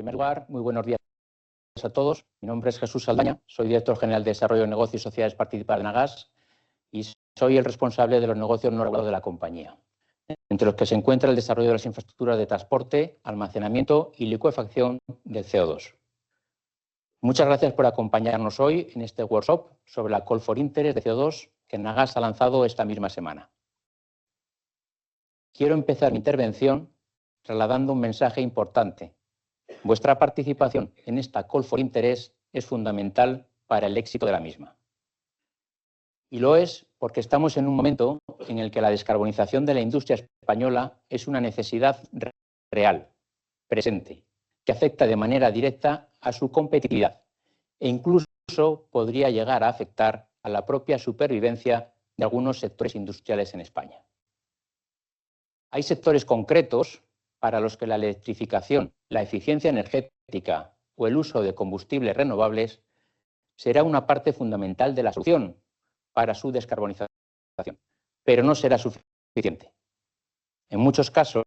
primer lugar, muy buenos días a todos. Mi nombre es Jesús Saldaña, soy director general de Desarrollo de Negocios y Sociedades Participadas de Enagás y soy el responsable de los negocios no regulados de la compañía, entre los que se encuentra el desarrollo de las infraestructuras de transporte, almacenamiento y licuefacción del CO2. Muchas gracias por acompañarnos hoy en este workshop sobre la Call for Interest de CO2 que Enagás ha lanzado esta misma semana. Quiero empezar mi intervención trasladando un mensaje importante. Vuestra participación en esta Call for Interest es fundamental para el éxito de la misma. Y lo es porque estamos en un momento en el que la descarbonización de la industria española es una necesidad real, presente, que afecta de manera directa a su competitividad e incluso podría llegar a afectar a la propia supervivencia de algunos sectores industriales en España. Hay sectores concretos para los que la electrificación, la eficiencia energética o el uso de combustibles renovables será una parte fundamental de la solución para su descarbonización, pero no será suficiente. En muchos casos,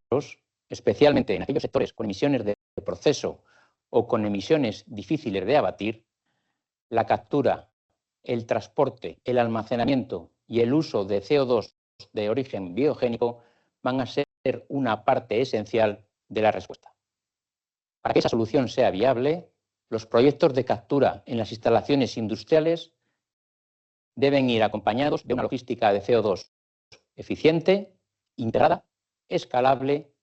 especialmente en aquellos sectores con emisiones de proceso o con emisiones difíciles de abatir, la captura, el transporte, el almacenamiento y el uso de CO2 de origen biogénico van a ser una parte esencial de la respuesta. Para que esa solución sea viable, los proyectos de captura en las instalaciones industriales deben ir acompañados de una logística de CO2 eficiente, integrada, escalable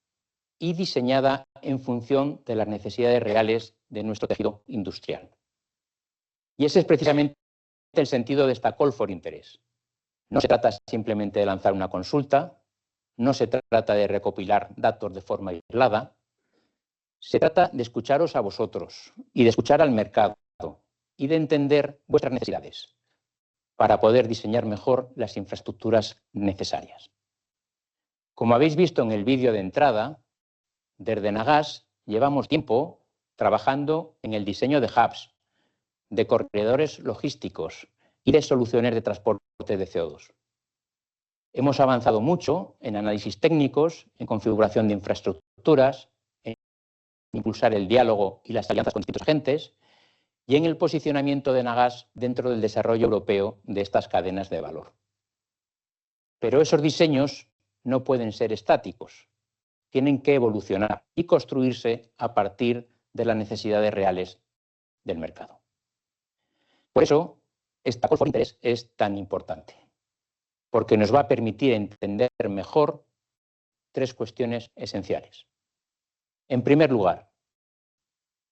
y diseñada en función de las necesidades reales de nuestro tejido industrial. Y ese es precisamente el sentido de esta Call for Interest. No se trata simplemente de lanzar una consulta, no se trata de recopilar datos de forma aislada, se trata de escucharos a vosotros y de escuchar al mercado y de entender vuestras necesidades para poder diseñar mejor las infraestructuras necesarias. Como habéis visto en el vídeo de entrada, desde Enagás llevamos tiempo trabajando en el diseño de hubs, de corredores logísticos y de soluciones de transporte de CO2. Hemos avanzado mucho en análisis técnicos, en configuración de infraestructuras, en impulsar el diálogo y las alianzas con distintos agentes y en el posicionamiento de Enagás dentro del desarrollo europeo de estas cadenas de valor. Pero esos diseños no pueden ser estáticos, tienen que evolucionar y construirse a partir de las necesidades reales del mercado. Por eso, esta Call for Interest es tan importante, porque nos va a permitir entender mejor tres cuestiones esenciales. En primer lugar,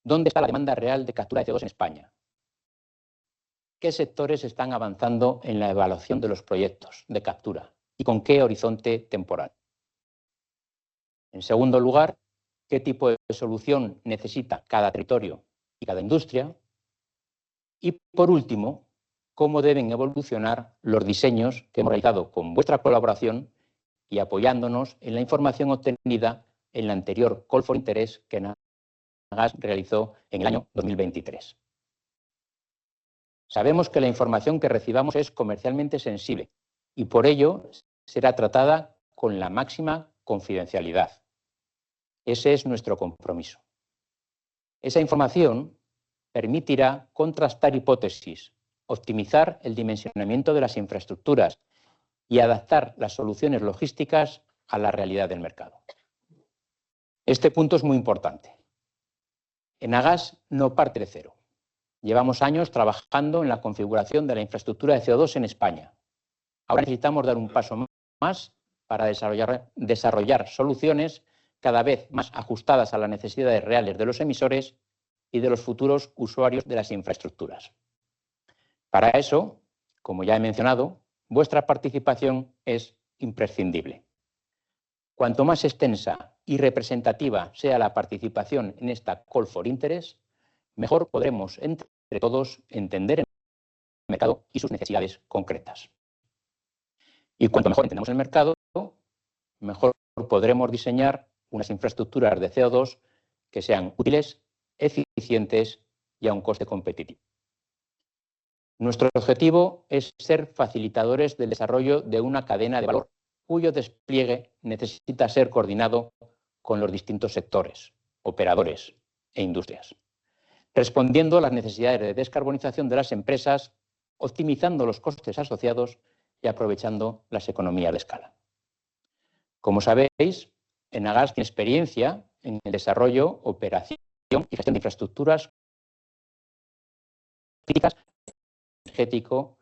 ¿dónde está la demanda real de captura de CO2 en España? ¿Qué sectores están avanzando en la evaluación de los proyectos de captura y con qué horizonte temporal? En segundo lugar, ¿qué tipo de solución necesita cada territorio y cada industria? Y por último, ¿cómo deben evolucionar los diseños que hemos realizado con vuestra colaboración y apoyándonos en la información obtenida en la anterior Call for Interest que Enagás realizó en el año 2023? Sabemos que la información que recibamos es comercialmente sensible y por ello será tratada con la máxima confidencialidad. Ese es nuestro compromiso. Esa información permitirá contrastar hipótesis, optimizar el dimensionamiento de las infraestructuras y adaptar las soluciones logísticas a la realidad del mercado. Este punto es muy importante. Enagás no parte de cero. Llevamos años trabajando en la configuración de la infraestructura de CO2 en España. Ahora necesitamos dar un paso más para desarrollar soluciones cada vez más ajustadas a las necesidades reales de los emisores y de los futuros usuarios de las infraestructuras. Para eso, como ya he mencionado, vuestra participación es imprescindible. Cuanto más extensa y representativa sea la participación en esta Call for Interest, mejor podremos entre todos entender el mercado y sus necesidades concretas. Y cuanto mejor entendamos el mercado, mejor podremos diseñar unas infraestructuras de CO2 que sean útiles, eficientes y a un coste competitivo. Nuestro objetivo es ser facilitadores del desarrollo de una cadena de valor cuyo despliegue necesita ser coordinado con los distintos sectores, operadores, e industrias, respondiendo a las necesidades de descarbonización de las empresas, optimizando los costes asociados y aprovechando las economías de escala. Como sabéis, Enagás tiene experiencia en el desarrollo, operación y gestión de infraestructuras críticas energético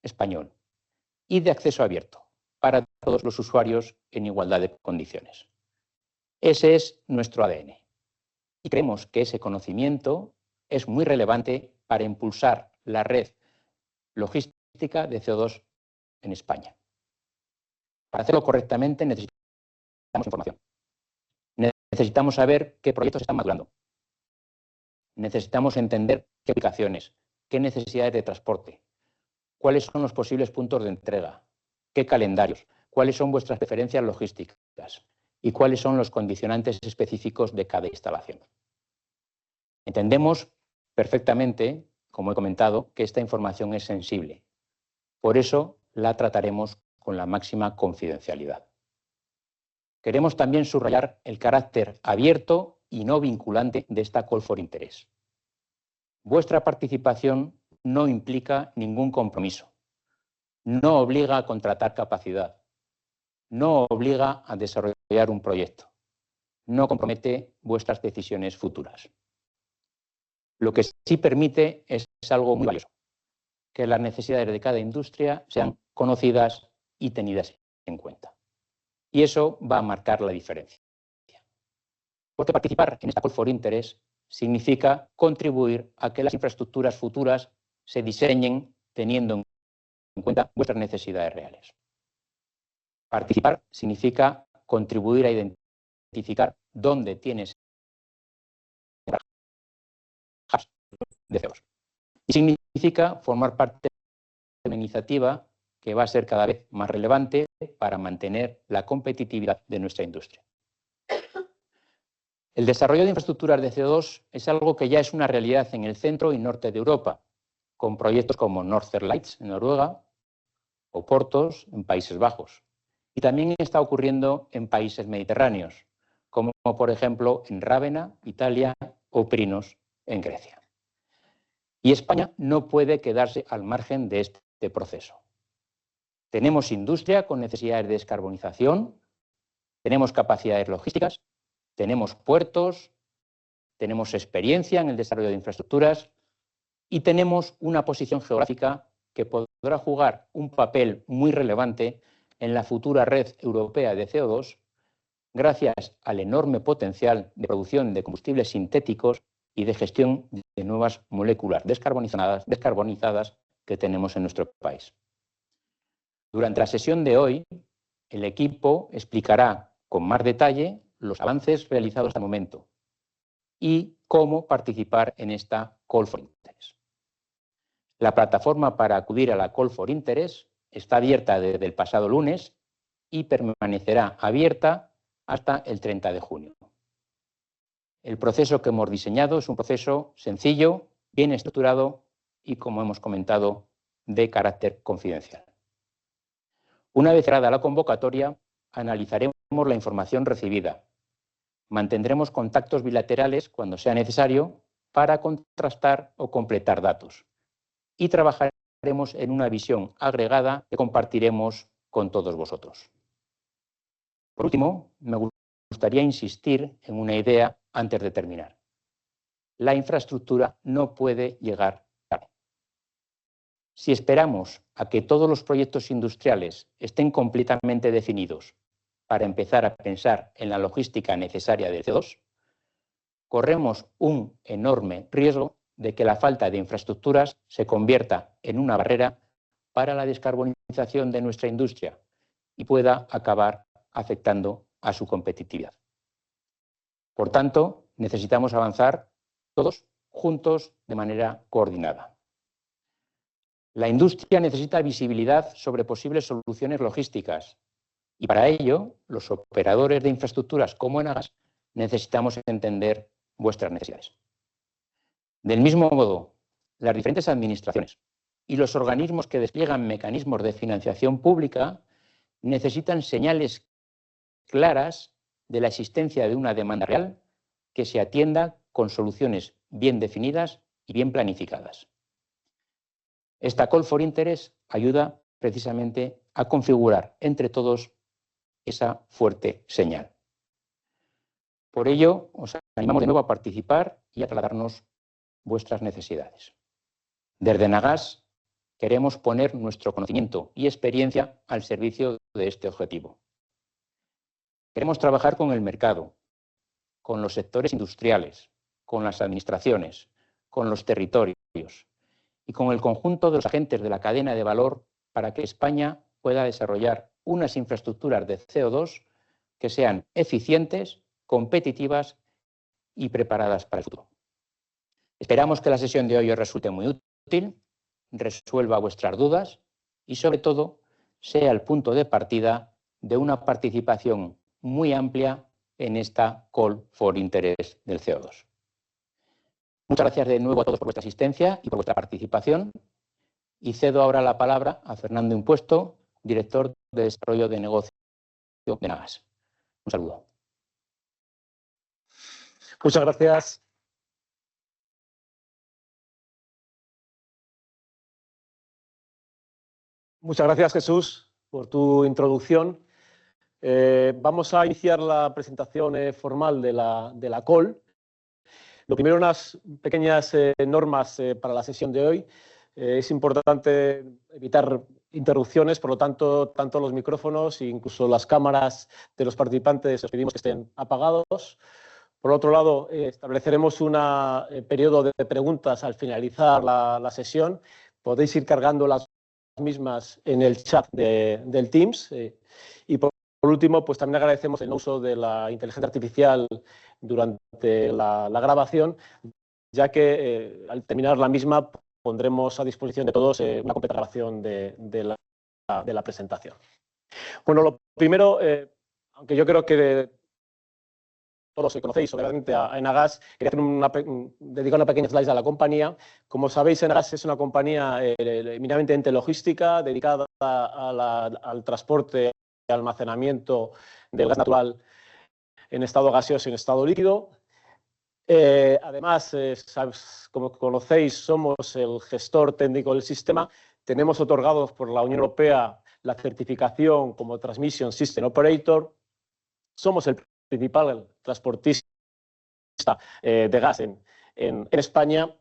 español y de acceso abierto para todos los usuarios en igualdad de condiciones. Ese es nuestro ADN y creemos que ese conocimiento es muy relevante para impulsar la red logística de CO2 en España. Para hacerlo correctamente necesitamos información. Necesitamos saber qué proyectos están madurando. Necesitamos entender qué aplicaciones, qué necesidades de transporte, cuáles son los posibles puntos de entrega, qué calendarios, cuáles son vuestras preferencias logísticas y cuáles son los condicionantes específicos de cada instalación. Entendemos perfectamente, como he comentado, que esta información es sensible. Por eso la trataremos con la máxima confidencialidad. Queremos también subrayar el carácter abierto y no vinculante de esta Call for Interest. Vuestra participación no implica ningún compromiso, no obliga a contratar capacidad, no obliga a desarrollar un proyecto, no compromete vuestras decisiones futuras. Lo que sí permite es algo muy valioso, que las necesidades de cada industria sean conocidas y tenidas en cuenta. Y eso va a marcar la diferencia. Porque participar en esta Call for Interest significa contribuir a que las infraestructuras futuras se diseñen teniendo en cuenta vuestras necesidades reales. Participar significa contribuir a identificar dónde tienes de CO2. Y significa formar parte de una iniciativa que va a ser cada vez más relevante para mantener la competitividad de nuestra industria. El desarrollo de infraestructuras de CO2 es algo que ya es una realidad en el centro y norte de Europa, con proyectos como Northern Lights en Noruega o Portos en Países Bajos. Y también está ocurriendo en países mediterráneos, como por ejemplo en Rávena, Italia, o Prinos, en Grecia. Y España no puede quedarse al margen de este proceso. Tenemos industria con necesidades de descarbonización, tenemos capacidades logísticas, tenemos puertos, tenemos experiencia en el desarrollo de infraestructuras y tenemos una posición geográfica que podrá jugar un papel muy relevante en la futura red europea de CO2 gracias al enorme potencial de producción de combustibles sintéticos y de gestión de nuevas moléculas descarbonizadas que tenemos en nuestro país. Durante la sesión de hoy, el equipo explicará con más detalle los avances realizados hasta el momento y cómo participar en esta Call for Interest. La plataforma para acudir a la Call for Interest está abierta desde el pasado lunes y permanecerá abierta hasta el 30 de junio. El proceso que hemos diseñado es un proceso sencillo, bien estructurado y, como hemos comentado, de carácter confidencial. Una vez cerrada la convocatoria, analizaremos la información recibida. Mantendremos contactos bilaterales cuando sea necesario para contrastar o completar datos. Y trabajaremos en una visión agregada que compartiremos con todos vosotros. Por último, me gustaría insistir en una idea antes de terminar. La infraestructura no puede llegar tarde. Si esperamos a que todos los proyectos industriales estén completamente definidos para empezar a pensar en la logística necesaria del CO2, corremos un enorme riesgo de que la falta de infraestructuras se convierta en una barrera para la descarbonización de nuestra industria y pueda acabar afectando a su competitividad. Por tanto, necesitamos avanzar todos juntos de manera coordinada. La industria necesita visibilidad sobre posibles soluciones logísticas y para ello los operadores de infraestructuras como Enagás necesitamos entender vuestras necesidades. Del mismo modo, las diferentes administraciones y los organismos que despliegan mecanismos de financiación pública necesitan señales claras de la existencia de una demanda real que se atienda con soluciones bien definidas y bien planificadas. Esta Call for Interest ayuda precisamente a configurar entre todos esa fuerte señal. Por ello, os animamos de nuevo a participar y a trasladarnos vuestras necesidades. Desde Enagás queremos poner nuestro conocimiento y experiencia al servicio de este objetivo. Queremos trabajar con el mercado, con los sectores industriales, con las administraciones, con los territorios y con el conjunto de los agentes de la cadena de valor para que España pueda desarrollar unas infraestructuras de CO2 que sean eficientes, competitivas y preparadas para el futuro. Esperamos que la sesión de hoy os resulte muy útil, resuelva vuestras dudas y, sobre todo, sea el punto de partida de una participación muy amplia en esta Call for Interest del CO2. Muchas gracias de nuevo a todos por vuestra asistencia y por vuestra participación. Y cedo ahora la palabra a Fernando Impuesto, director de Desarrollo de Negocio de Enagás. Un saludo. Muchas gracias. Muchas gracias, Jesús, por tu introducción. Vamos a iniciar la presentación formal de la call. Lo primero, unas pequeñas normas para la sesión de hoy. Es importante evitar interrupciones, por lo tanto los micrófonos e incluso las cámaras de los participantes os pedimos que estén apagados. Por otro lado, estableceremos un periodo de preguntas al finalizar la sesión. Podéis ir cargando las mismas en el chat del Teams. Y por último, pues también agradecemos el uso de la inteligencia artificial durante la grabación, ya que al terminar la misma pondremos a disposición de todos una completa grabación de la presentación. Bueno, lo primero, aunque yo creo que todos conocéis obviamente a Enagás, quería dedicar una pequeña slide a la compañía. Como sabéis, Enagás es una compañía eminentemente logística, dedicada al transporte y almacenamiento del gas natural en estado gaseoso y en estado líquido. Además, como conocéis, somos el gestor técnico del sistema. Tenemos otorgados por la Unión Europea la certificación como Transmission System Operator. Somos el principal transportista de gas en España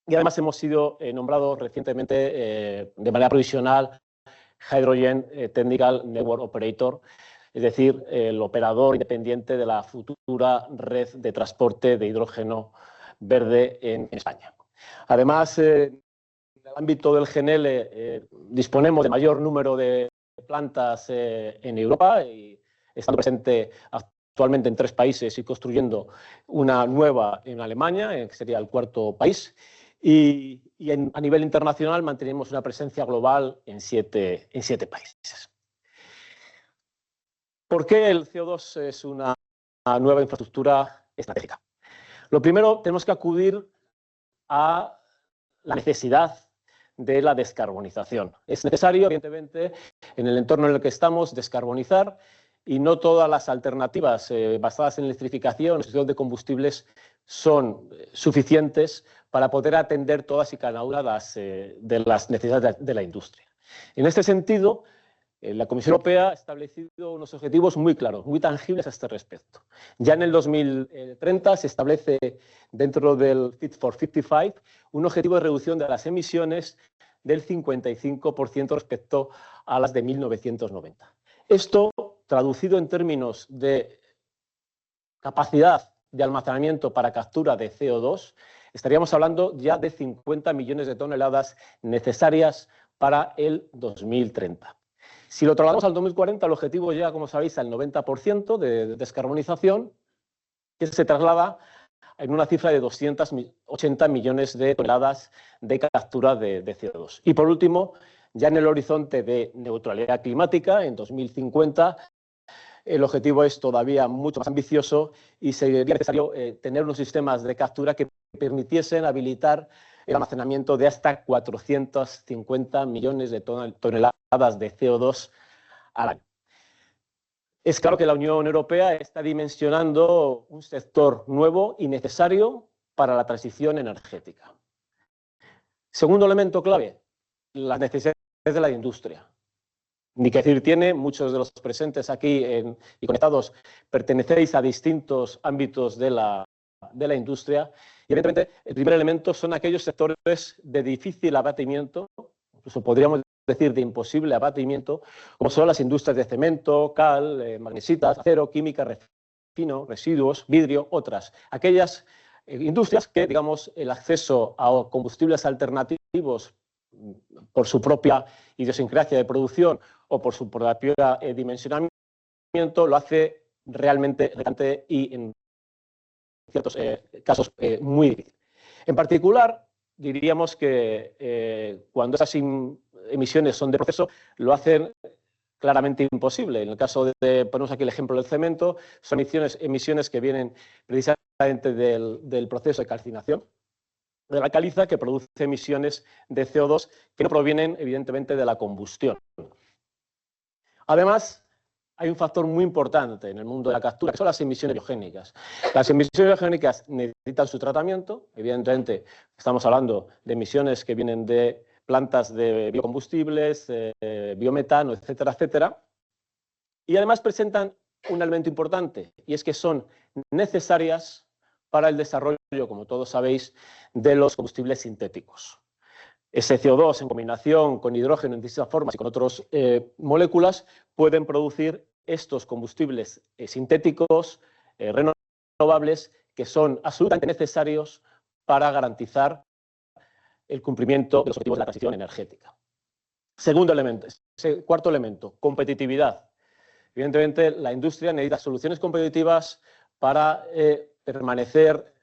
y además hemos sido nombrados recientemente de manera provisional Hydrogen Technical Network Operator, es decir, el operador independiente de la futura red de transporte de hidrógeno verde en España. Además, en el ámbito del GNL disponemos de mayor número de plantas en Europa y estando presente actualmente en 3 países y construyendo una nueva en Alemania, que sería el 4º país. Y a nivel internacional mantenemos una presencia global en 7 países. ¿Por qué el CO2 es una nueva infraestructura estratégica? Lo primero, tenemos que acudir a la necesidad de la descarbonización. Es necesario, evidentemente, en el entorno en el que estamos, descarbonizar, y no todas las alternativas basadas en electrificación o sustitución de combustibles son suficientes para poder atender todas y cada una de las necesidades de la industria. En este sentido, la Comisión Europea ha establecido unos objetivos muy claros, muy tangibles a este respecto. Ya en el 2030 se establece dentro del Fit for 55 un objetivo de reducción de las emisiones del 55% respecto a las de 1990. Esto, traducido en términos de capacidad de almacenamiento para captura de CO2, estaríamos hablando ya de 50 millones de toneladas necesarias para el 2030. Si lo trasladamos al 2040, el objetivo llega, como sabéis, al 90% de descarbonización, que se traslada en una cifra de 280 millones de toneladas de captura de CO2. Y por último, ya en el horizonte de neutralidad climática, en 2050, el objetivo es todavía mucho más ambicioso y sería necesario tener unos sistemas de captura que permitiesen habilitar el almacenamiento de hasta 450 millones de toneladas de CO2 al año. Es claro que la Unión Europea está dimensionando un sector nuevo y necesario para la transición energética. Segundo elemento clave, las necesidades de la industria. Ni que decir tiene, muchos de los presentes aquí y conectados pertenecéis a distintos ámbitos de la industria. Y evidentemente el primer elemento son aquellos sectores de difícil abatimiento, incluso podríamos decir de imposible abatimiento, como son las industrias de cemento, cal, magnesitas, acero, química, refino, residuos, vidrio, otras. Aquellas industrias que, digamos, el acceso a combustibles alternativos por su propia idiosincrasia de producción o por su propio dimensionamiento lo hace realmente relevante y en ciertos casos muy difícil. En particular, diríamos que cuando esas emisiones son de proceso, lo hacen claramente imposible. En el caso de, ponemos aquí el ejemplo del cemento, son emisiones que vienen precisamente del proceso de calcinación de la caliza, que produce emisiones de CO2 que no provienen, evidentemente, de la combustión. Además, hay un factor muy importante en el mundo de la captura, que son las emisiones biogénicas. Las emisiones biogénicas necesitan su tratamiento. Evidentemente, estamos hablando de emisiones que vienen de plantas de biocombustibles, biometano, etcétera, etcétera. Y además presentan un elemento importante, y es que son necesarias para el desarrollo, como todos sabéis, de los combustibles sintéticos. Ese CO2 en combinación con hidrógeno en distintas formas y con otras moléculas pueden producir estos combustibles sintéticos renovables que son absolutamente necesarios para garantizar el cumplimiento de los objetivos de la transición energética. Cuarto elemento, competitividad. Evidentemente, la industria necesita soluciones competitivas para permanecer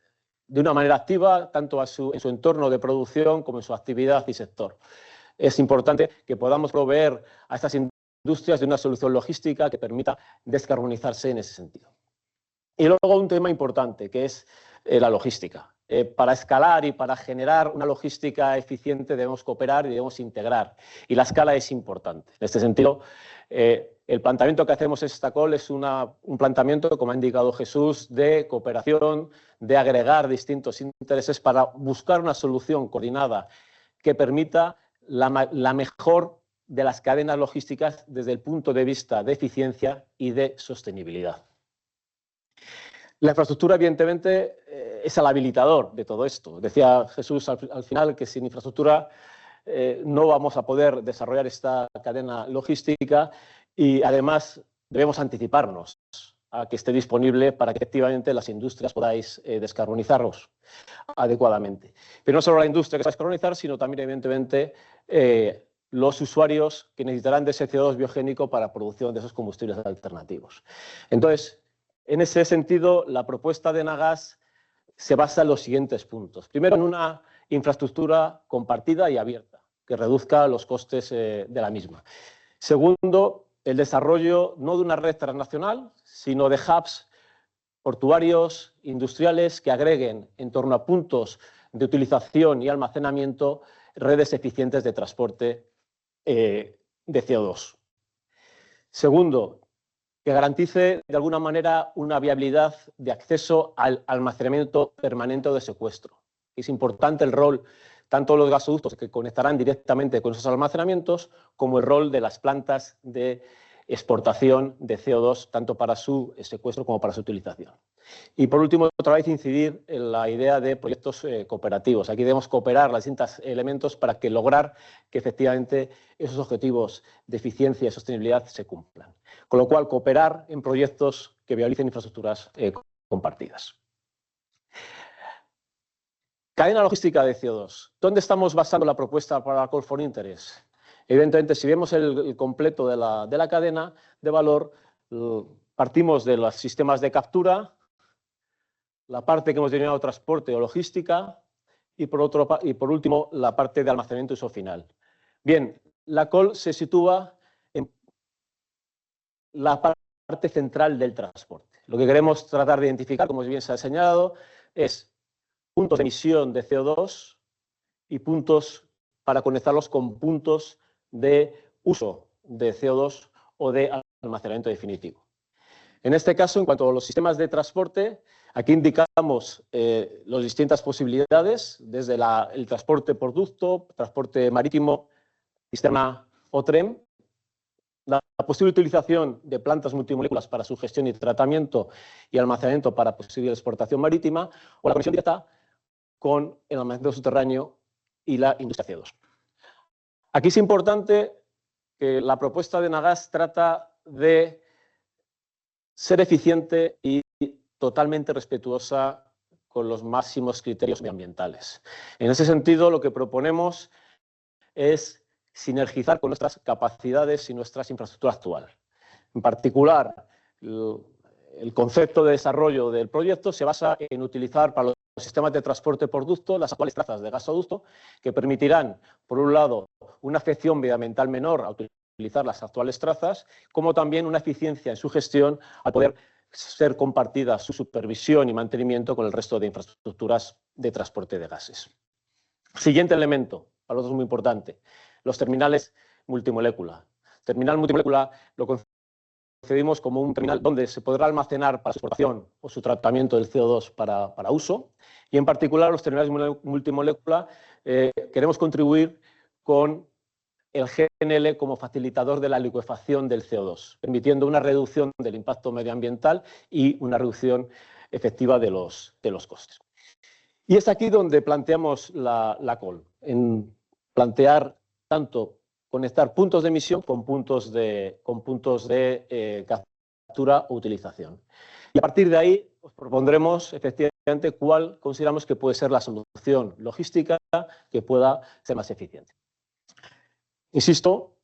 de una manera activa, tanto en su entorno de producción como en su actividad y sector. Es importante que podamos proveer a estas industrias de una solución logística que permita descarbonizarse en ese sentido. Y luego un tema importante, que es la logística. Para escalar y para generar una logística eficiente debemos cooperar y debemos integrar. Y la escala es importante. En este sentido, el planteamiento que hacemos en esta call es un planteamiento, como ha indicado Jesús, de cooperación, de agregar distintos intereses para buscar una solución coordinada que permita la mejor de las cadenas logísticas desde el punto de vista de eficiencia y de sostenibilidad. La infraestructura, evidentemente, es el habilitador de todo esto. Decía Jesús al final que sin infraestructura no vamos a poder desarrollar esta cadena logística y, además, debemos anticiparnos a que esté disponible para que efectivamente las industrias podáis descarbonizaros adecuadamente. Pero no solo la industria que se va a descarbonizar, sino también, evidentemente, los usuarios que necesitarán de ese CO2 biogénico para la producción de esos combustibles alternativos. Entonces, en ese sentido, la propuesta de Enagás se basa en los siguientes puntos. Primero, en una infraestructura compartida y abierta, que reduzca los costes de la misma. Segundo, el desarrollo no de una red transnacional, sino de hubs portuarios, industriales, que agreguen en torno a puntos de utilización y almacenamiento redes eficientes de transporte de CO2. Segundo, que garantice de alguna manera una viabilidad de acceso al almacenamiento permanente o de secuestro. Es importante el rol tanto de los gasoductos que conectarán directamente con esos almacenamientos como el rol de las plantas de exportación de CO2 tanto para su secuestro como para su utilización. Y por último, otra vez incidir en la idea de proyectos cooperativos. Aquí debemos cooperar los distintos elementos para lograr que efectivamente esos objetivos de eficiencia y sostenibilidad se cumplan. Con lo cual, cooperar en proyectos que viabilicen infraestructuras compartidas. Cadena logística de CO2. ¿Dónde estamos basando la propuesta para la Call for Interest? Evidentemente, si vemos el completo de la cadena de valor, partimos de los sistemas de captura, la parte que hemos denominado transporte o logística y por último la parte de almacenamiento y uso final. Bien, la call se sitúa en la parte central del transporte. Lo que queremos tratar de identificar, como bien se ha señalado, es puntos de emisión de CO2 y puntos para conectarlos con puntos de uso de CO2 o de almacenamiento definitivo. En este caso, en cuanto a los sistemas de transporte, aquí indicamos las distintas posibilidades, desde el transporte por ducto, transporte marítimo, cisterna o tren, la posible utilización de plantas multimoléculas para su gestión y tratamiento y almacenamiento para posible exportación marítima, o la conexión directa con el almacenamiento subterráneo y la industria CO2. Aquí es importante que la propuesta de Enagás trata de ser eficiente y totalmente respetuosa con los máximos criterios medioambientales. En ese sentido, lo que proponemos es sinergizar con nuestras capacidades y nuestras infraestructuras actuales. En particular, el concepto de desarrollo del proyecto se basa en utilizar para los sistemas de transporte por ducto las actuales trazas de gasoducto, que permitirán, por un lado, una afección medioambiental menor a utilizar las actuales trazas, como también una eficiencia en su gestión al poder ser compartida su supervisión y mantenimiento con el resto de infraestructuras de transporte de gases. Siguiente elemento, para nosotros muy importante, los terminales multimolécula. Terminal multimolécula lo concebimos como un terminal donde se podrá almacenar para su exportación o su tratamiento del CO2 para uso, y en particular los terminales multimolécula queremos contribuir con el GNL como facilitador de la liquefacción del CO2, permitiendo una reducción del impacto medioambiental y una reducción efectiva de los costes. Y es aquí donde planteamos la COL, en plantear tanto conectar puntos de emisión con puntos de captura o utilización. Y a partir de ahí os propondremos efectivamente cuál consideramos que puede ser la solución logística que pueda ser más eficiente. Insisto,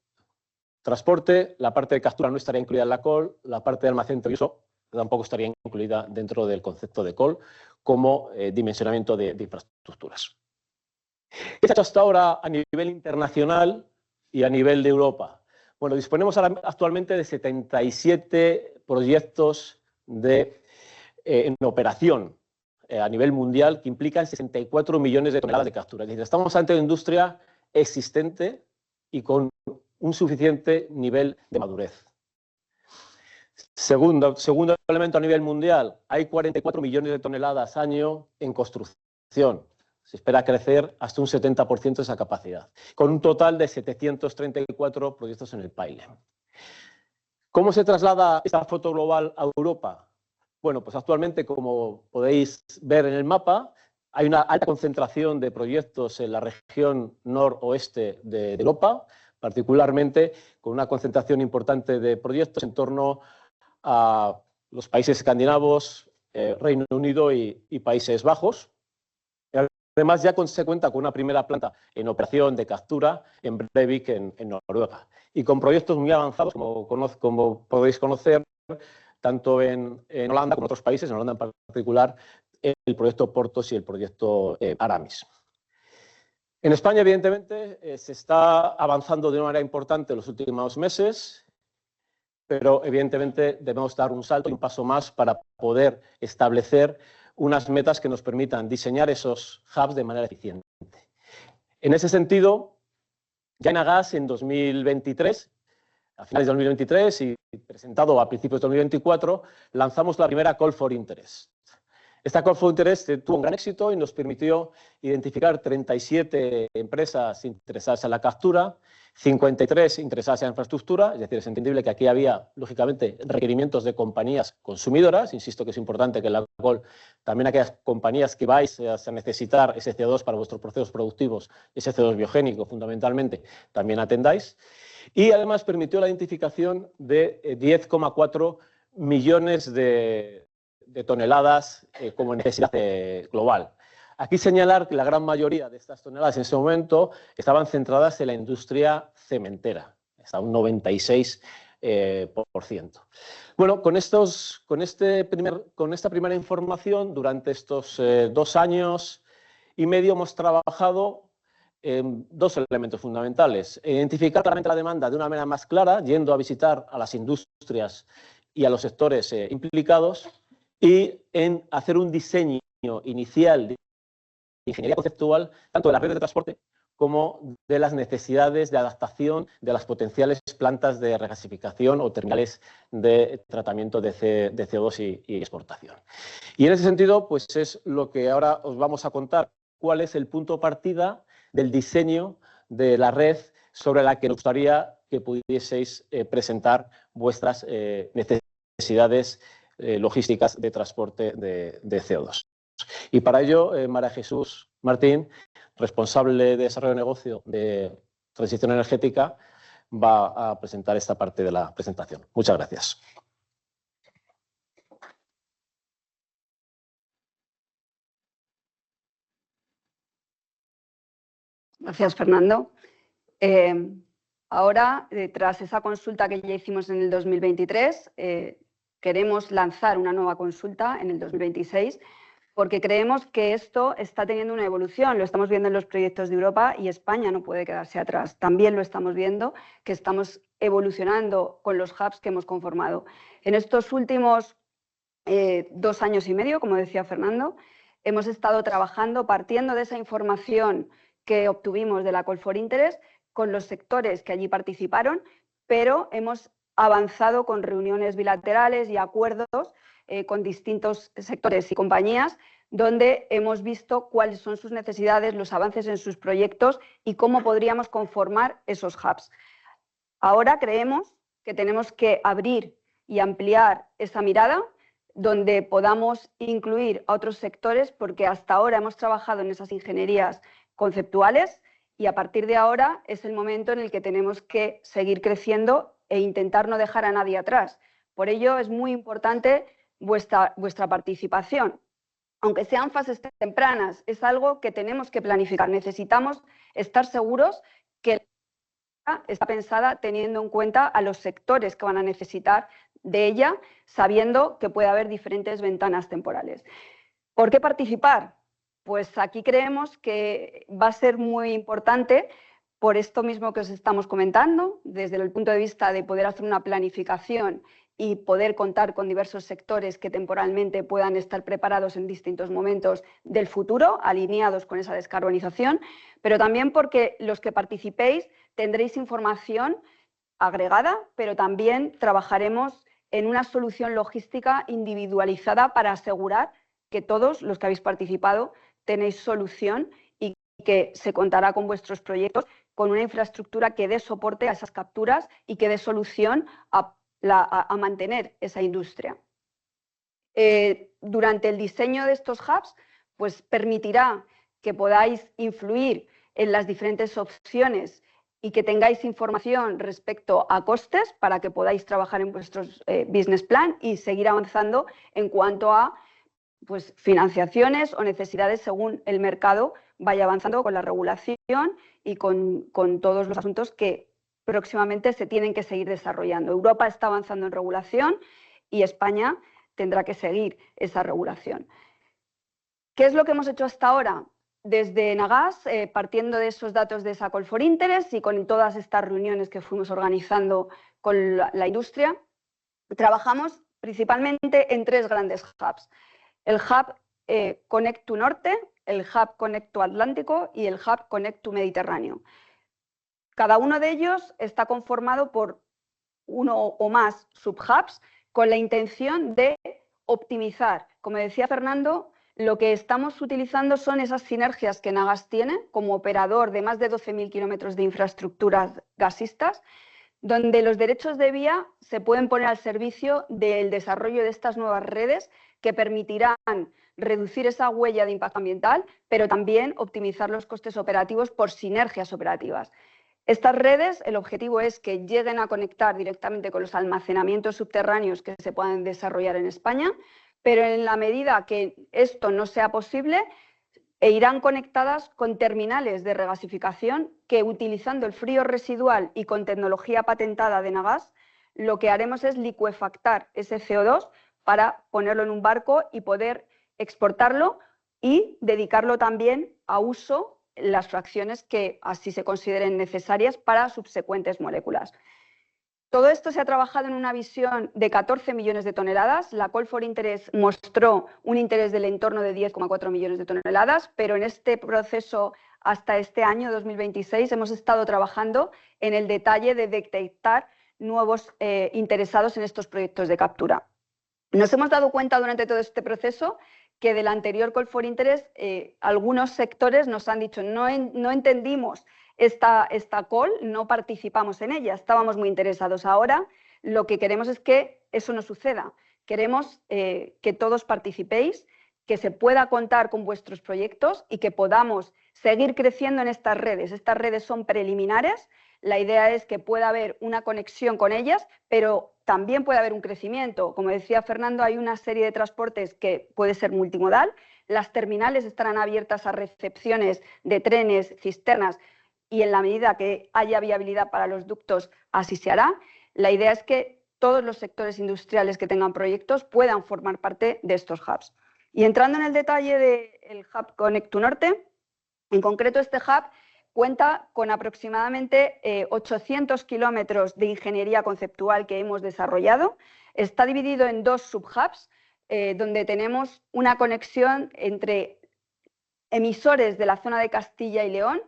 transporte, la parte de captura no estaría incluida en la COL, la parte de almacenamiento y uso tampoco estaría incluida dentro del concepto de COL como dimensionamiento de infraestructuras. ¿Qué se ha hecho hasta ahora a nivel internacional y a nivel de Europa? Bueno, disponemos actualmente de 77 proyectos en operación a nivel mundial que implican 64 millones de toneladas de captura. Es decir, estamos ante una industria existente y con un suficiente nivel de madurez. Segundo elemento a nivel mundial, hay 44 millones de toneladas año en construcción. Se espera crecer hasta un 70% de esa capacidad, con un total de 734 proyectos en el pipeline. ¿Cómo se traslada esta foto global a Europa? Bueno, pues actualmente, como podéis ver en el mapa, hay una alta concentración de proyectos en la región noroeste de Europa, particularmente con una concentración importante de proyectos en torno a los países escandinavos, Reino Unido y Países Bajos. Además, ya se cuenta con una primera planta en operación de captura en Brevik, en Noruega, y con proyectos muy avanzados, como podéis conocer, tanto en Holanda como en otros países, en Holanda en particular, el proyecto Portos y el proyecto Aramis. En España, evidentemente, se está avanzando de una manera importante en los últimos meses, pero evidentemente debemos dar un salto y un paso más para poder establecer unas metas que nos permitan diseñar esos hubs de manera eficiente. En ese sentido, ya Enagás en 2023, a finales de 2023 y presentado a principios de 2024, lanzamos la primera Call for Interest. Esta Call for Interest tuvo un gran éxito y nos permitió identificar 37 empresas interesadas en la captura, 53 interesadas en la infraestructura, es decir, es entendible que aquí había, lógicamente, requerimientos de compañías consumidoras. Insisto que es importante que en la COL también aquellas compañías que vais a necesitar ese CO2 para vuestros procesos productivos, ese CO2 biogénico fundamentalmente, también atendáis. Y además permitió la identificación de 10,4 millones de toneladas como necesidad global. Aquí señalar que la gran mayoría de estas toneladas en ese momento estaban centradas en la industria cementera, hasta un 96%. Bueno, con esta primera información, durante estos 2 años y medio hemos trabajado en 2 elementos fundamentales. Identificar claramente la demanda de una manera más clara, yendo a visitar a las industrias y a los sectores implicados, y en hacer un diseño inicial de ingeniería conceptual, tanto de la red de transporte como de las necesidades de adaptación de las potenciales plantas de regasificación o terminales de tratamiento de CO2 y exportación. Y en ese sentido, pues es lo que ahora os vamos a contar, cuál es el punto de partida del diseño de la red sobre la que nos gustaría que pudieseis presentar vuestras necesidades logísticas de transporte de CO2. Y para ello, María Jesús Martín, responsable de desarrollo de negocio de transición energética, va a presentar esta parte de la presentación. Muchas gracias. Gracias, Fernando. Ahora, tras esa consulta que ya hicimos en el 2023, queremos lanzar una nueva consulta en el 2026 porque creemos que esto está teniendo una evolución. Lo estamos viendo en los proyectos de Europa y España no puede quedarse atrás. También lo estamos viendo que estamos evolucionando con los hubs que hemos conformado. En estos últimos 2 años y medio, como decía Fernando, hemos estado trabajando partiendo de esa información que obtuvimos de la Call for Interest con los sectores que allí participaron, pero hemos avanzado con reuniones bilaterales y acuerdos con distintos sectores y compañías, donde hemos visto cuáles son sus necesidades, los avances en sus proyectos y cómo podríamos conformar esos hubs. Ahora creemos que tenemos que abrir y ampliar esa mirada, donde podamos incluir a otros sectores, porque hasta ahora hemos trabajado en esas ingenierías conceptuales y a partir de ahora es el momento en el que tenemos que seguir creciendo e intentar no dejar a nadie atrás. Por ello es muy importante vuestra participación. Aunque sean fases tempranas, es algo que tenemos que planificar. Necesitamos estar seguros que está pensada teniendo en cuenta a los sectores que van a necesitar de ella, sabiendo que puede haber diferentes ventanas temporales. ¿Por qué participar? Pues aquí creemos que va a ser muy importante por esto mismo que os estamos comentando, desde el punto de vista de poder hacer una planificación y poder contar con diversos sectores que temporalmente puedan estar preparados en distintos momentos del futuro, alineados con esa descarbonización, pero también porque los que participéis tendréis información agregada, pero también trabajaremos en una solución logística individualizada para asegurar que todos los que habéis participado tenéis solución y que se contará con vuestros proyectos con una infraestructura que dé soporte a esas capturas y que dé solución a mantener esa industria. Durante el diseño de estos hubs, pues permitirá que podáis influir en las diferentes opciones y que tengáis información respecto a costes para que podáis trabajar en vuestros business plan y seguir avanzando en cuanto a pues, financiaciones o necesidades según el mercado vaya avanzando con la regulación y con todos los asuntos que próximamente se tienen que seguir desarrollando. Europa está avanzando en regulación y España tendrá que seguir esa regulación. ¿Qué es lo que hemos hecho hasta ahora? Desde Nagas, partiendo de esos datos de esa Call for Interest y con todas estas reuniones que fuimos organizando con la industria, trabajamos principalmente en 3 grandes hubs. El hub Connect to Norte, el hub Connect to Atlántico y el hub Connect to Mediterráneo. Cada uno de ellos está conformado por uno o más subhubs con la intención de optimizar. Como decía Fernando, lo que estamos utilizando son esas sinergias que Nagas tiene como operador de más de 12.000 kilómetros de infraestructuras gasistas, donde los derechos de vía se pueden poner al servicio del desarrollo de estas nuevas redes que permitirán reducir esa huella de impacto ambiental, pero también optimizar los costes operativos por sinergias operativas. Estas redes, el objetivo es que lleguen a conectar directamente con los almacenamientos subterráneos que se puedan desarrollar en España, pero en la medida que esto no sea posible, irán conectadas con terminales de regasificación que, utilizando el frío residual y con tecnología patentada de Nagas, lo que haremos es licuefactar ese CO2 para ponerlo en un barco y poder exportarlo y dedicarlo también a uso las fracciones que así se consideren necesarias para subsecuentes moléculas. Todo esto se ha trabajado en una visión de 14 millones de toneladas. La Call for Interest mostró un interés del entorno de 10,4 millones de toneladas, pero en este proceso hasta este año 2026 hemos estado trabajando en el detalle de detectar nuevos interesados en estos proyectos de captura. Nos hemos dado cuenta durante todo este proceso que del anterior Call for Interest algunos sectores nos han dicho no entendimos esta call, no participamos en ella, estábamos muy interesados. Ahora lo que queremos es que eso no suceda. Queremos que todos participéis, que se pueda contar con vuestros proyectos y que podamos seguir creciendo en estas redes. Estas redes son preliminares, la idea es que pueda haber una conexión con ellas, pero también puede haber un crecimiento. Como decía Fernando, hay una serie de transportes que puede ser multimodal, las terminales estarán abiertas a recepciones de trenes, cisternas, y en la medida que haya viabilidad para los ductos, así se hará. La idea es que todos los sectores industriales que tengan proyectos puedan formar parte de estos hubs. Y entrando en el detalle del hub Connect2Norte, en concreto este hub cuenta con aproximadamente 800 kilómetros de ingeniería conceptual que hemos desarrollado. Está dividido en dos subhubs, donde tenemos una conexión entre emisores de la zona de Castilla y León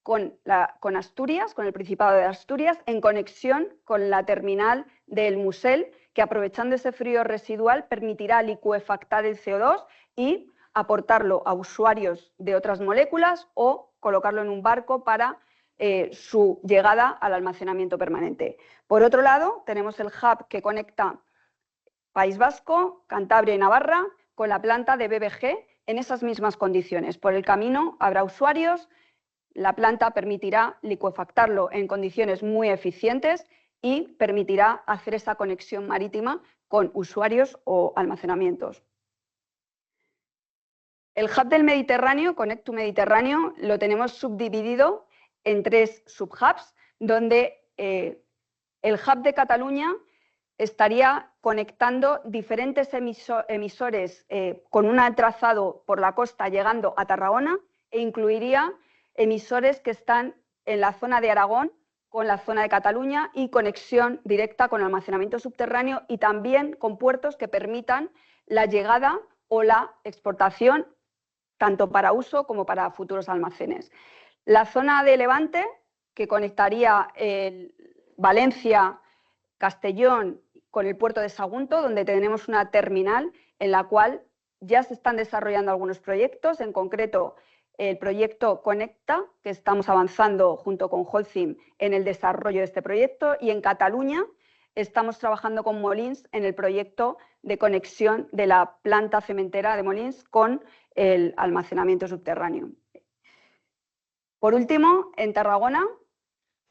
con Asturias, con el Principado de Asturias, en conexión con la terminal del Musel, que aprovechando ese frío residual permitirá licuefactar el CO2 y aportarlo a usuarios de otras moléculas o colocarlo en un barco para su llegada al almacenamiento permanente. Por otro lado, tenemos el hub que conecta País Vasco, Cantabria y Navarra con la planta de BBG en esas mismas condiciones. Por el camino habrá usuarios, la planta permitirá licuefactarlo en condiciones muy eficientes y permitirá hacer esa conexión marítima con usuarios o almacenamientos. El hub del Mediterráneo, Connect to Mediterráneo, lo tenemos subdividido en tres subhubs, donde el hub de Cataluña estaría conectando diferentes emisores con un trazado por la costa llegando a Tarragona e incluiría emisores que están en la zona de Aragón con la zona de Cataluña y conexión directa con almacenamiento subterráneo y también con puertos que permitan la llegada o la exportación tanto para uso como para futuros almacenes. La zona de Levante, que conectaría Valencia, Castellón con el puerto de Sagunto, donde tenemos una terminal en la cual ya se están desarrollando algunos proyectos, en concreto el proyecto Conecta, que estamos avanzando junto con Holcim en el desarrollo de este proyecto, y en Cataluña estamos trabajando con Molins en el proyecto de conexión de la planta cementera de Molins con el almacenamiento subterráneo. Por último, en Tarragona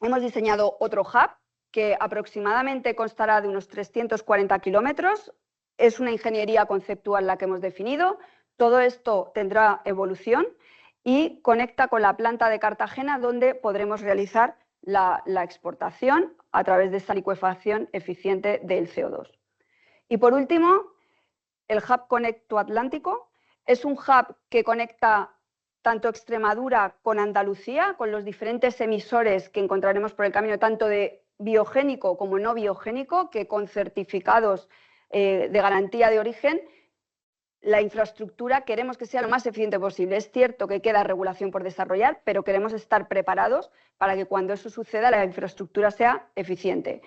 hemos diseñado otro hub que aproximadamente constará de unos 340 kilómetros. Es una ingeniería conceptual la que hemos definido. Todo esto tendrá evolución y conecta con la planta de Cartagena, donde podremos realizar la exportación a través de esta licuefacción eficiente del CO2. Y por último, el hub Connect2 Atlántico es un hub que conecta tanto Extremadura con Andalucía, con los diferentes emisores que encontraremos por el camino, tanto de biogénico como no biogénico, que con certificados de garantía de origen, la infraestructura queremos que sea lo más eficiente posible. Es cierto que queda regulación por desarrollar, pero queremos estar preparados para que cuando eso suceda la infraestructura sea eficiente.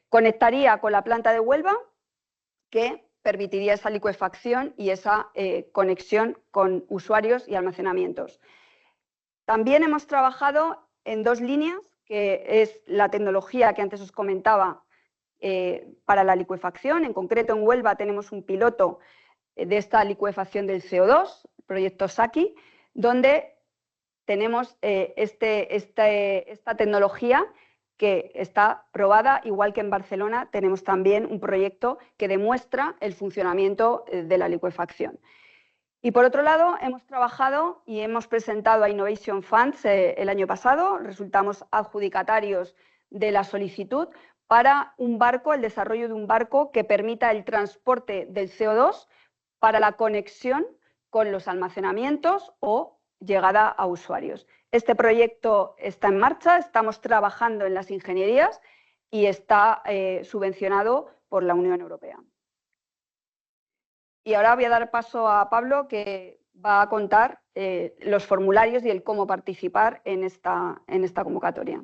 Conectaría con la planta de Huelva, que permitiría esa licuefacción y esa conexión con usuarios y almacenamientos. También hemos trabajado en dos líneas, que es la tecnología que antes os comentaba para la licuefacción. En concreto, en Huelva tenemos un piloto de esta licuefacción del CO2, el proyecto SAKI, donde tenemos esta tecnología que está probada, igual que en Barcelona tenemos también un proyecto que demuestra el funcionamiento de la licuefacción. Y por otro lado, hemos trabajado y hemos presentado a Innovation Funds el año pasado, resultamos adjudicatarios de la solicitud para un barco, el desarrollo de un barco que permita el transporte del CO2 para la conexión con los almacenamientos o llegada a usuarios. Este proyecto está en marcha, estamos trabajando en las ingenierías y está subvencionado por la Unión Europea. Y ahora voy a dar paso a Pablo, que va a contar los formularios y el cómo participar en esta convocatoria.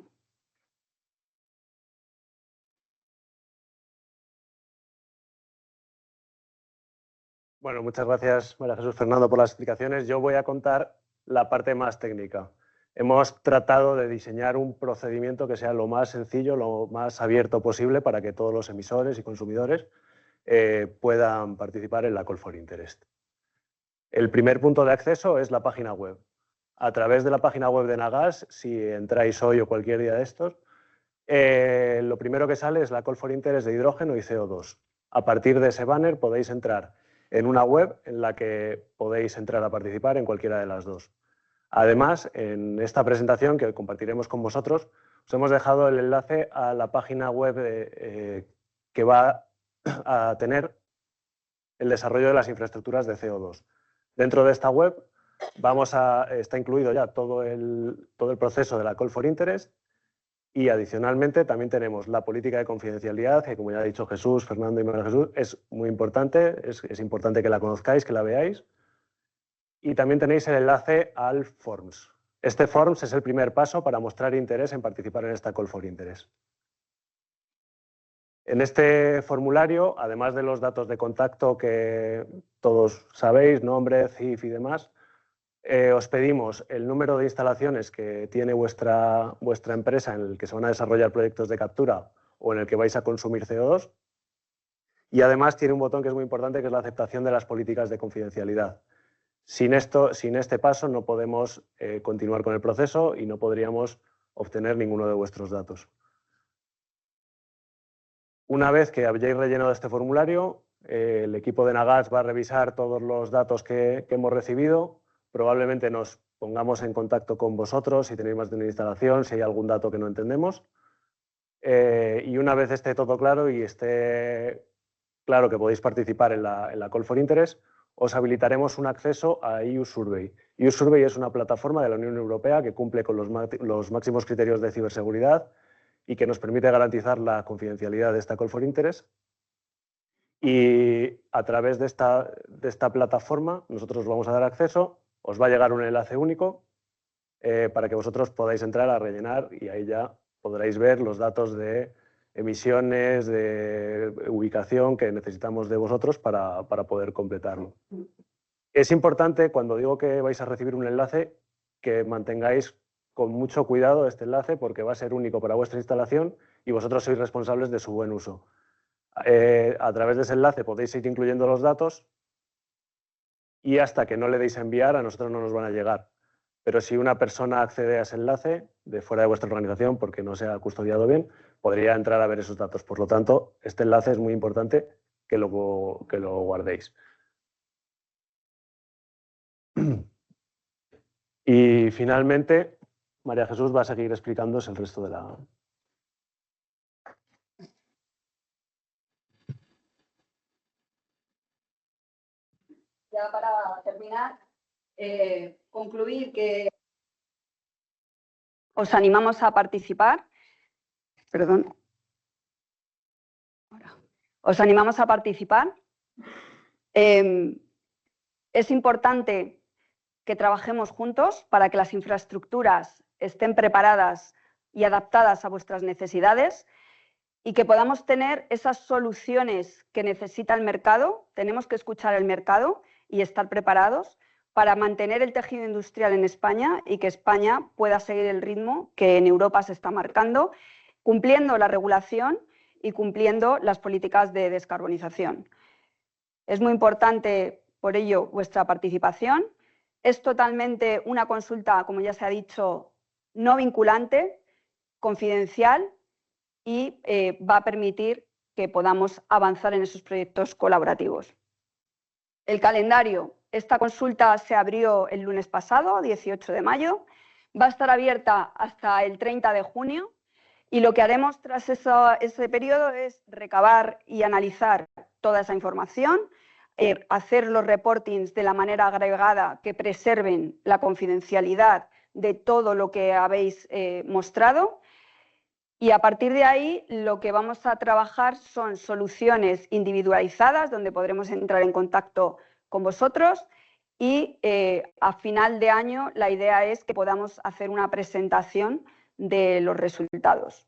Bueno, muchas gracias, María Jesús, Fernando, por las explicaciones. Yo voy a contar la parte más técnica. Hemos tratado de diseñar un procedimiento que sea lo más sencillo, lo más abierto posible para que todos los emisores y consumidores puedan participar en la Call for Interest. El primer punto de acceso es la página web. A través de la página web de Nagas, si entráis hoy o cualquier día de estos, lo primero que sale es la Call for Interest de hidrógeno y CO2. A partir de ese banner podéis entrar en una web en la que podéis entrar a participar en cualquiera de las dos. Además, en esta presentación que compartiremos con vosotros, os hemos dejado el enlace a la página web que va a tener el desarrollo de las infraestructuras de CO2. Dentro de esta web está incluido ya todo el proceso de la Call for Interest y adicionalmente también tenemos la política de confidencialidad, que como ya ha dicho Jesús, Fernando y María Jesús, es muy importante, es importante que la conozcáis, que la veáis. Y también tenéis el enlace al Forms. Este Forms es el primer paso para mostrar interés en participar en esta Call for Interest. En este formulario, además de los datos de contacto que todos sabéis, nombre, CIF y demás, os pedimos el número de instalaciones que tiene vuestra empresa en el que se van a desarrollar proyectos de captura o en el que vais a consumir CO2. Y además tiene un botón que es muy importante, que es la aceptación de las políticas de confidencialidad. Sin este paso no podemos continuar con el proceso y no podríamos obtener ninguno de vuestros datos. Una vez que hayáis rellenado este formulario, el equipo de Nagas va a revisar todos los datos que hemos recibido. Probablemente nos pongamos en contacto con vosotros si tenéis más de una instalación, si hay algún dato que no entendemos. Y una vez esté todo claro y esté claro que podéis participar en la Call for Interest, os habilitaremos un acceso a EU Survey. EU Survey es una plataforma de la Unión Europea que cumple con los máximos criterios de ciberseguridad y que nos permite garantizar la confidencialidad de esta Call for Interest. Y a través de esta plataforma nosotros os vamos a dar acceso, os va a llegar un enlace único para que vosotros podáis entrar a rellenar y ahí ya podréis ver los datos de emisiones, de ubicación que necesitamos de vosotros para poder completarlo. Es importante, cuando digo que vais a recibir un enlace, que mantengáis con mucho cuidado este enlace porque va a ser único para vuestra instalación y vosotros sois responsables de su buen uso. A través de ese enlace podéis ir incluyendo los datos y hasta que no le deis a enviar a nosotros no nos van a llegar. Pero si una persona accede a ese enlace de fuera de vuestra organización porque no se ha custodiado bien, podría entrar a ver esos datos. Por lo tanto, este enlace es muy importante que lo guardéis. Y finalmente, María Jesús va a seguir explicándoos el resto de la... Ya para terminar, concluir que os animamos a participar. Perdón. Os animamos a participar. Es importante que trabajemos juntos para que las infraestructuras estén preparadas y adaptadas a vuestras necesidades y que podamos tener esas soluciones que necesita el mercado. Tenemos que escuchar el mercado y estar preparados para mantener el tejido industrial en España y que España pueda seguir el ritmo que en Europa se está marcando, cumpliendo la regulación y cumpliendo las políticas de descarbonización. Es muy importante, por ello, vuestra participación. Es totalmente una consulta, como ya se ha dicho, no vinculante, confidencial y va a permitir que podamos avanzar en esos proyectos colaborativos. El calendario. Esta consulta se abrió el lunes pasado, 18 de mayo. Va a estar abierta hasta el 30 de junio y lo que haremos tras ese periodo es recabar y analizar toda esa información, hacer los reportings de la manera agregada que preserven la confidencialidad de todo lo que habéis mostrado. Y a partir de ahí lo que vamos a trabajar son soluciones individualizadas donde podremos entrar en contacto con vosotros y a final de año la idea es que podamos hacer una presentación de los resultados.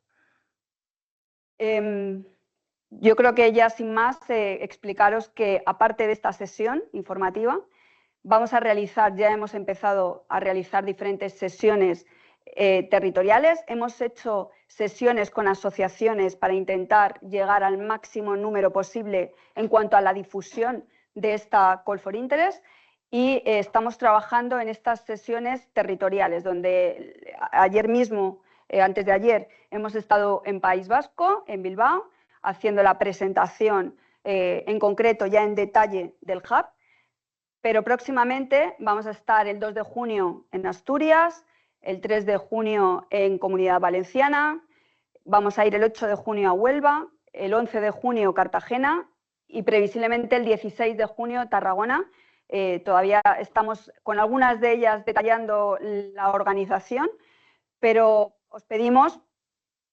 Yo creo que ya sin más explicaros que aparte de esta sesión informativa vamos a realizar, ya hemos empezado a realizar diferentes sesiones territoriales, hemos hecho sesiones con asociaciones para intentar llegar al máximo número posible en cuanto a la difusión de esta Call for Interest y estamos trabajando en estas sesiones territoriales donde ayer mismo, antes de ayer, hemos estado en País Vasco, en Bilbao, haciendo la presentación en concreto ya en detalle del hub, pero próximamente vamos a estar el 2 de junio en Asturias, el 3 de junio en Comunidad Valenciana, vamos a ir el 8 de junio a Huelva, el 11 de junio Cartagena y previsiblemente el 16 de junio Tarragona. Todavía estamos con algunas de ellas detallando la organización, pero os pedimos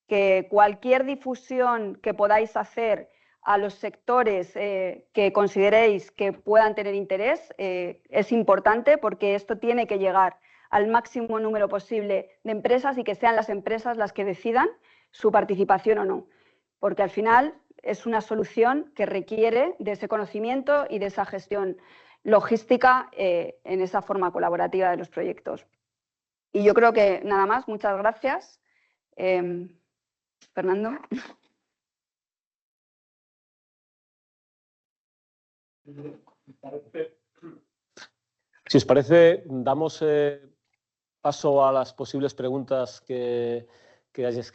que cualquier difusión que podáis hacer a los sectores que consideréis que puedan tener interés es importante porque esto tiene que llegar al máximo número posible de empresas y que sean las empresas las que decidan su participación o no, porque al final es una solución que requiere de ese conocimiento y de esa gestión logística en esa forma colaborativa de los proyectos. Y yo creo que nada más, muchas gracias. Fernando. Si os parece, damos paso a las posibles preguntas que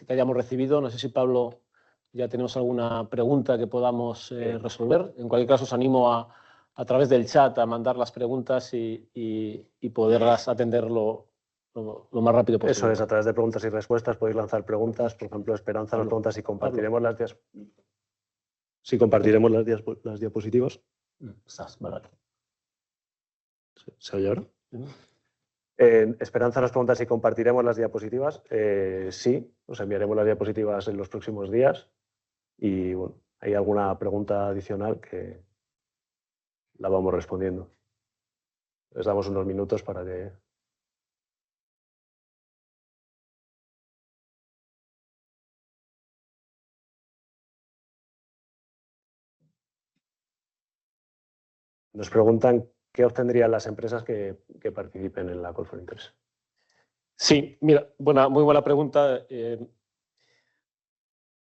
hayamos recibido. No sé si, Pablo, ya tenemos alguna pregunta que podamos resolver. En cualquier caso, os animo a través del chat a mandar las preguntas y poderlas atender lo más rápido posible. Eso es, a través de preguntas y respuestas podéis lanzar preguntas. Por ejemplo, Esperanza nos pregunta si compartiremos las diapositivas. ¿Se oye ahora? Esperanza nos pregunta si compartiremos las diapositivas. Sí, os enviaremos las diapositivas en los próximos días. Y bueno, hay alguna pregunta adicional que la vamos respondiendo. Les damos unos minutos para que... Nos preguntan qué obtendrían las empresas que participen en la Call for Interest. Sí, mira, muy buena pregunta.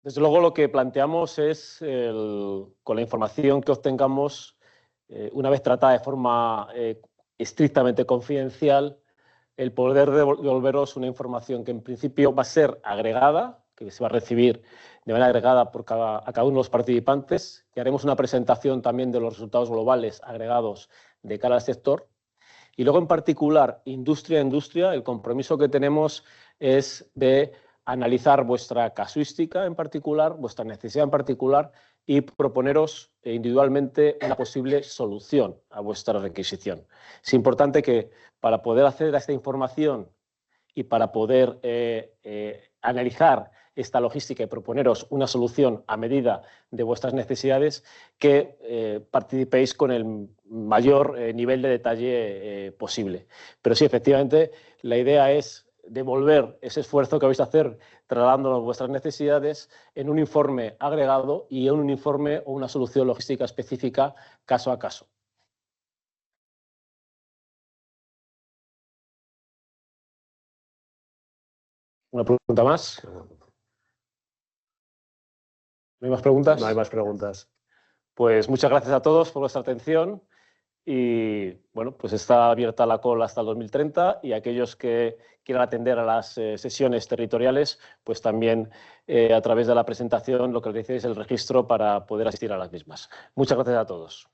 Desde luego lo que planteamos es, con la información que obtengamos, una vez tratada de forma estrictamente confidencial, el poder devolveros una información que en principio va a ser agregada, que se va a recibir de manera agregada por a cada uno de los participantes, y haremos una presentación también de los resultados globales agregados de cara al sector. Y luego, en particular, industria a industria, el compromiso que tenemos es de analizar vuestra casuística en particular, vuestra necesidad en particular, y proponeros individualmente una posible solución a vuestra requisición. Es importante que para poder acceder a esta información y para poder analizar esta logística y proponeros una solución a medida de vuestras necesidades, que participéis con el mayor nivel de detalle posible. Pero sí, efectivamente, la idea es devolver ese esfuerzo que vais a hacer trasladándonos vuestras necesidades en un informe agregado y en un informe o una solución logística específica caso a caso. ¿Una pregunta más? ¿No hay más preguntas? No hay más preguntas. Pues muchas gracias a todos por vuestra atención y bueno, pues está abierta la call hasta el 2030 y aquellos que quieran atender a las sesiones territoriales, pues también a través de la presentación lo que realicéis es el registro para poder asistir a las mismas. Muchas gracias a todos.